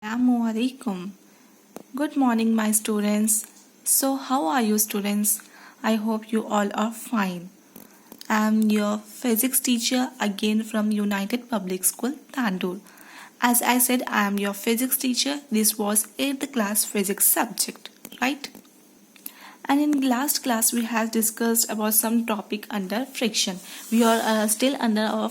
Assalamualaikum. Good morning, my students. So, how are you, students? I hope you all are fine. I'm your physics teacher again from United Public School, Tandur. As I said, I am your physics teacher. This was 8th class physics subject, right? And in last class, we have discussed about some topic under friction. We are still under our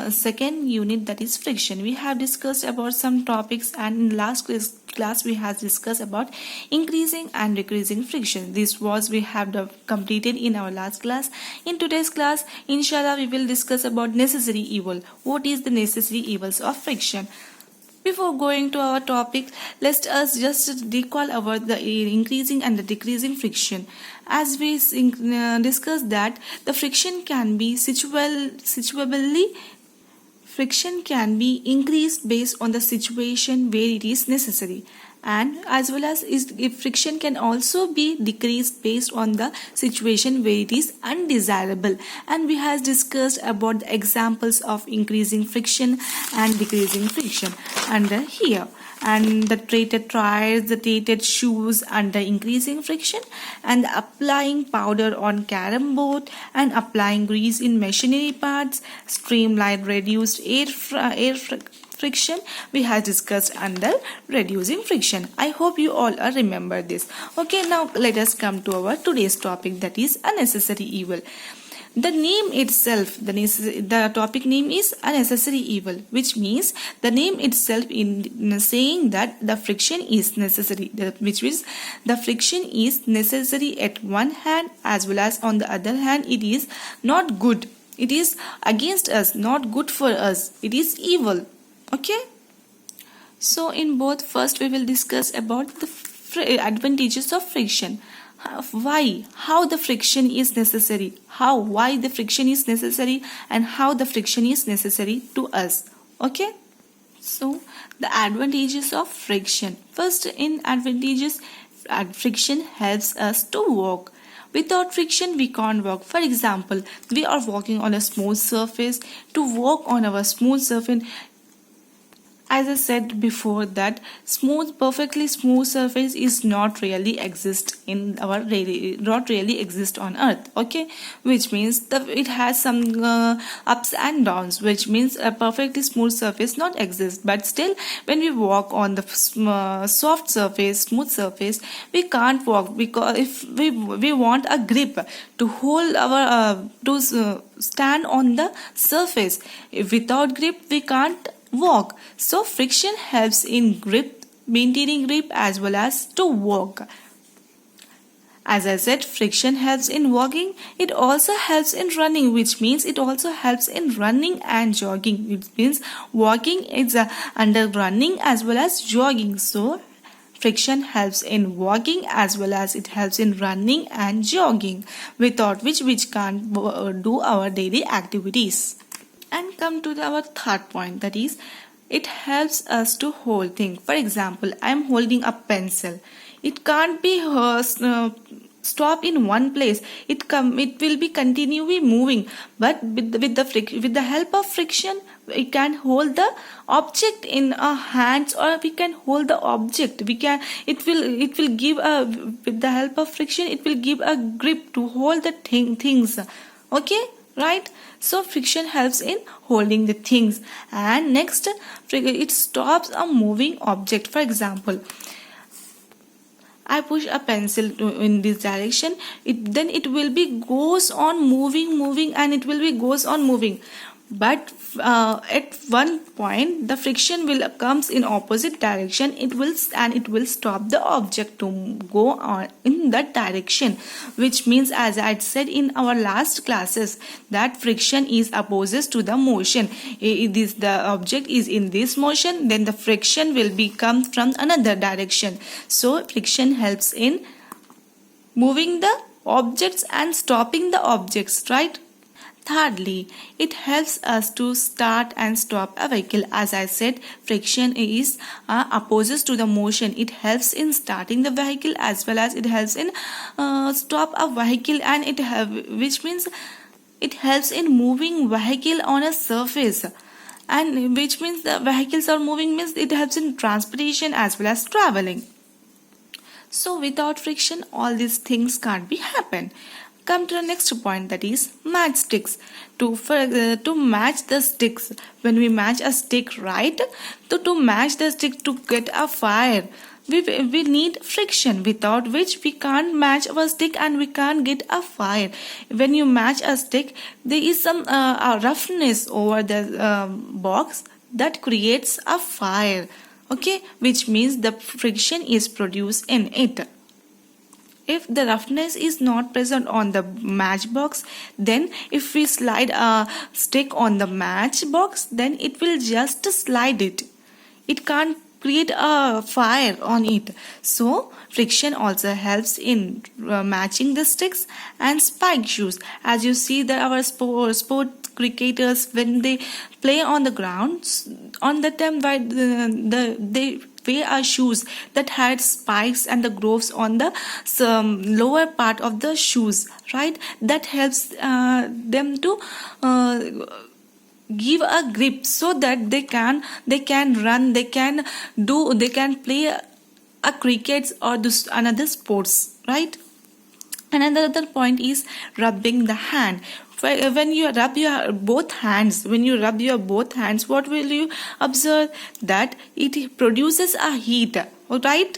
second unit, that is friction. We have discussed about some topics, and in last class we have discussed about increasing and decreasing friction. This was we have completed in our last class. In today's class, inshallah, we will discuss about necessary evil. What is the necessary evils of friction? Before going to our topic, let us just recall about the increasing and the decreasing friction. As we discussed that the friction can be situationally friction can be increased based on the situation where it is necessary, and as well as if friction can also be decreased based on the situation where it is undesirable. And we have discussed about the examples of increasing friction and decreasing friction under here, and the treated tires, the treated shoes under increasing friction, and applying powder on carom board, and applying grease in machinery parts, streamline reduced air friction, we have discussed under reducing friction. I hope you all remember this. Okay, now let us come to our today's topic, that is unnecessary evil. The name itself, the topic name is unnecessary evil, which means the name itself in saying that the friction is necessary, which means the friction is necessary at one hand, as well as on the other hand it is not good. It is against us, not good for us. It is evil. Okay. So in both, first we will discuss about the advantages of friction. Why, how the friction is necessary, why the friction is necessary, and how the friction is necessary to us. Okay, so the advantages of friction. First, in advantages, friction helps us to walk. Without friction, we can't walk. For example, we are walking on a smooth surface. To walk on our smooth surface, as I said before, that perfectly smooth surface is not really exist in our not really exist on Earth. Okay, which means it has some ups and downs, which means a perfectly smooth surface not exist. But still, when we walk on the soft surface, smooth surface, we can't walk, because if we want a grip to hold our stand on the surface. If without grip, we can't walk. So friction helps in maintaining grip as well as to walk. As I said, friction helps in walking. It also helps in running, which means it also helps in running and jogging. It means walking is under running as well as jogging. So friction helps in walking as well as it helps in running and jogging, without which we can't do our daily activities. And come to our third point, that is it helps us to hold things. For example, I am holding a pencil. It can't be stop in one place. It will be continually moving, but with the help of friction, we can hold the object in our hands, or we can hold the object. It will give a, with the help of friction, it will give a grip to hold the things. Okay, right? So friction helps in holding the things. And next, it stops a moving object. For example, I push a pencil in this direction, then it will be goes on moving, and it will be goes on moving. But at one point, the friction will comes in opposite direction. It will stop the object to go on in that direction, which means, as I said in our last classes, that friction is opposes to the motion. The object is in this motion, then the friction will come from another direction. So friction helps in moving the objects and stopping the objects, right? Thirdly, it helps us to start and stop a vehicle. As I said, friction is opposes to the motion. It helps in starting the vehicle as well as it helps in stop a vehicle, and which means it helps in moving vehicle on a surface. and which means the vehicles are moving means it helps in transportation as well as traveling. So without friction, all these things can't be happen. Come to the next point, that is matchsticks. To match the sticks, when we match a stick, right? To match the stick to get a fire, we need friction, without which we can't match our stick and we can't get a fire. When you match a stick, there is some roughness over the box that creates a fire. Okay, which means the friction is produced in it. If the roughness is not present on the matchbox, then if we slide a stick on the matchbox, then it will just slide it. It can't create a fire on it. So friction also helps in matching the sticks. And spike shoes, as you see that our sport cricketers, when they play on the ground, on the time they wear shoes that had spikes and the grooves on the lower part of the shoes, right? That helps them to give a grip so that they can run, they can play a cricket or another sports, right? Another point is rubbing the hand. When you rub your both hands, what will you observe? That it produces a heat, right?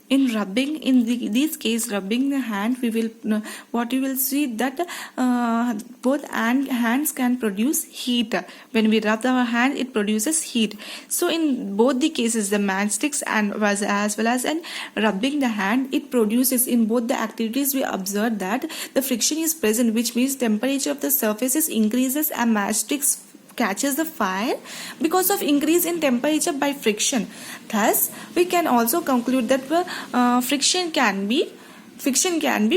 In rubbing, this case, rubbing the hand, we will what you will see that both hands can produce heat. When we rub our hand, it produces heat. So in both the cases, the matchsticks and as well as in rubbing the hand, it produces, in both the activities we observe that the friction is present, which means temperature of the surfaces increases and matchsticks catches the fire because of increase in temperature by friction. Thus, we can also conclude that friction can be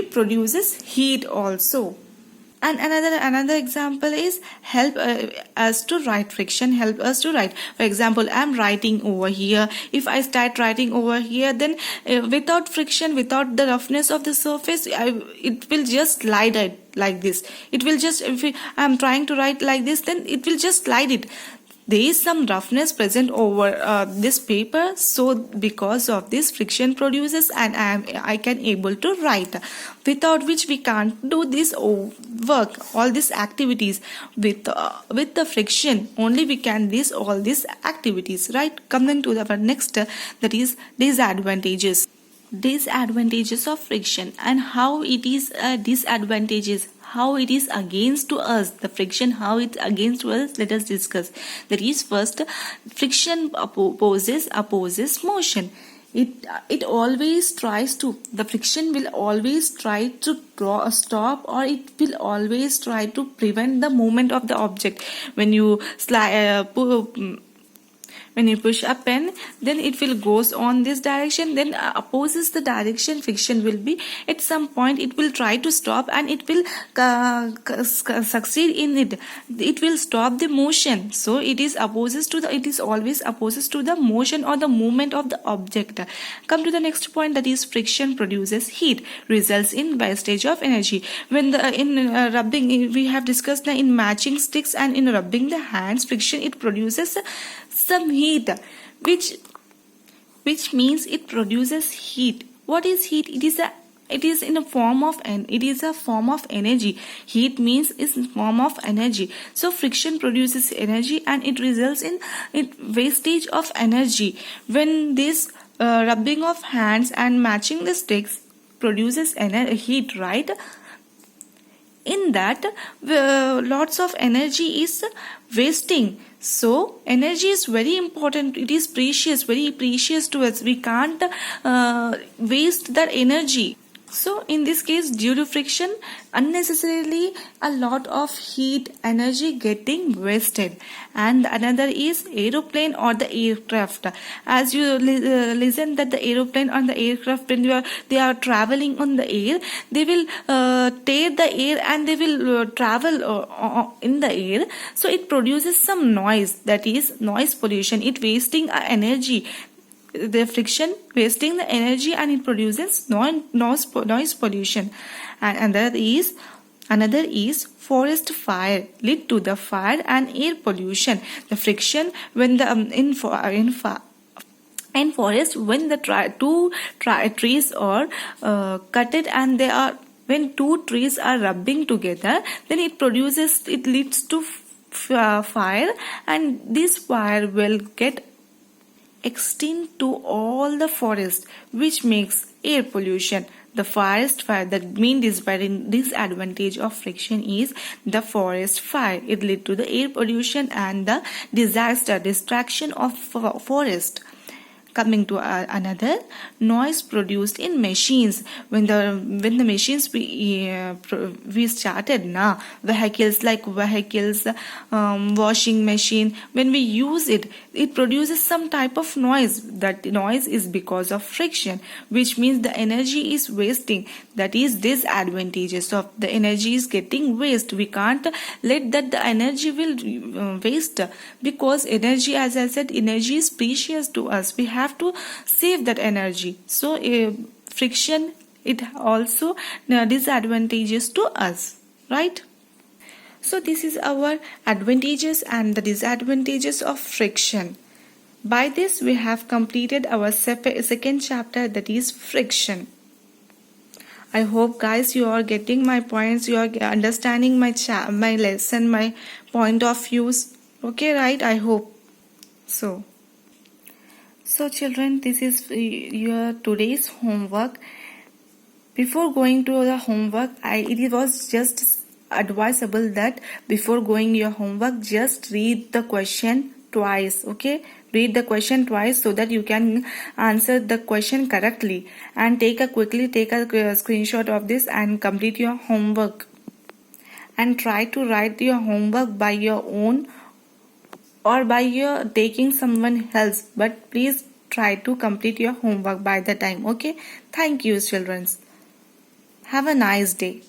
produces heat also. And another example is help us to write. Friction help us to write. For example, I'm writing over here. If I start writing over here, then without friction, without the roughness of the surface, it will just slide it like this. It will just, if I'm trying to write like this, then it will just slide it. There is some roughness present over this paper, so because of this, friction produces and I can able to write, without which we can't do this work, all these activities. With the friction only we can all these activities, right? Coming to the next, that is disadvantages of friction and how it is disadvantages, how it is against to us. The friction, how it's against to us, let us discuss. That is, first, friction opposes motion. It always tries to, the friction will always try to stop, or it will always try to prevent the movement of the object. When you when you push a pen, then it will goes on this direction, then opposes the direction. Friction will be, at some point it will try to stop and it will succeed in it. It will stop the motion. So it is always opposes to the motion or the movement of the object. Come to the next point, that is friction produces heat, results in wastage of energy. When rubbing, we have discussed in matching sticks and in rubbing the hands, friction, it produces some heat, which means it produces heat. What is heat? It is a form of energy. Heat means is form of energy. So friction produces energy and it results in wastage of energy. When this rubbing of hands and matching the sticks produces heat, right? In that, lots of energy is wasting. So energy is very important. It is precious, very precious to us. We can't waste that energy. So in this case, due to friction, unnecessarily a lot of heat energy getting wasted. And another is aeroplane or the aircraft. As you listen that the aeroplane or the aircraft, when they are traveling on the air, they will tear the air and they will travel in the air. So it produces some noise, that is noise pollution. It wasting energy. The friction wasting the energy and it produces noise pollution. And that is Another is forest fire, lead to the fire and air pollution. The friction when the in forest when the trees are cut it, and they are when two trees are rubbing together, then it leads to fire, and this fire will get extend to all the forest, which makes air pollution. The forest fire, the main disadvantage of friction is the forest fire. It lead to the air pollution and the destruction of forest. Coming to another, noise produced in machines. When the machines we started na vehicles, washing machine, when we use it, it produces some type of noise. That noise is because of friction, which means the energy is wasting. That is disadvantages of the energy is getting waste. We can't let that the energy will waste, because energy, as I said, energy is precious to us. We have to save that energy. So friction, it also disadvantages to us, right? So this is our advantages and the disadvantages of friction. By this we have completed our second chapter, that is friction. I hope guys you are getting my points, you are understanding my lesson, my point of views. Okay, right? I hope so. So children, this is your today's homework. Before going to the homework, it was just advisable that before going your homework, just read the question twice. Okay, read the question twice so that you can answer the question correctly, and quickly take a screenshot of this and complete your homework, and try to write your homework by your own or by your taking someone else, but please try to complete your homework by the time. Okay, thank you children, have a nice day.